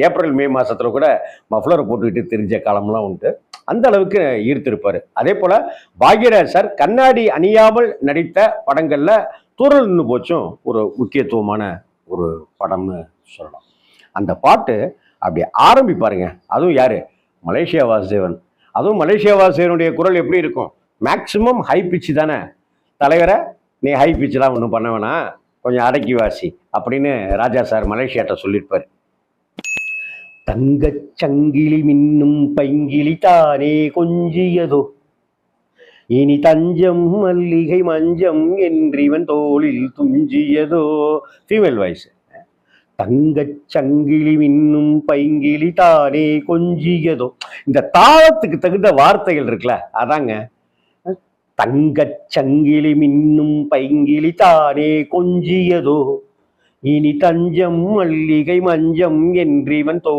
April May மாசத்துல கூட மஃப்ளரை போட்டுக்கிட்டு தெரிஞ்ச காலம்லாம் உண்டு. அந்த அளவுக்கு ஈர்த்திருப்பாரு. அதே போல பாக்யராஜ் சார் கண்ணாடி அணியாமல் நடித்த படங்கள்ல தூரல் நின்று போச்சும் ஒரு முக்கியத்துவமான ஒரு படம்னு சொல்லலாம். அந்த பாட்டு அப்படி ஆரம்பிப்பாருங்க. அதுவும் யாரு? மலேசியா வாசுதேவன். அதுவும் மலேசியா வாசுதேவனுடைய குரல் எப்படி இருக்கும்? மேக்சிமம் ஹை பிச்சு தானே. தலைவரை நீ ஹை பிச்செலாம் ஒன்றும் பண்ண வேணாம், கொஞ்சம் அடக்கி வாசி அப்படின்னு ராஜா சார் மலேசியாட்ட சொல்லியிருப்பார். தங்கச் சங்கிலி மின்னும் பைங்கிலி தானே கொஞ்சியதோ, இனி தஞ்சம் மல்லிகை மஞ்சம் என்றிவன் தோளில் துஞ்சியதோ. Female voice. தங்கச் சங்கிலி மின்னும் பைங்கிலி தானே கொஞ்சியதோ. இந்த தாளத்துக்கு தகுந்த வார்த்தைகள் இருக்குல்ல, அதாங்க. தங்கச் சங்கிலி மின்னும் பைங்கிலி தானே கொஞ்சியதோ, இனி தஞ்சம் மல்லிகை மஞ்சம் என்றிவன் தோ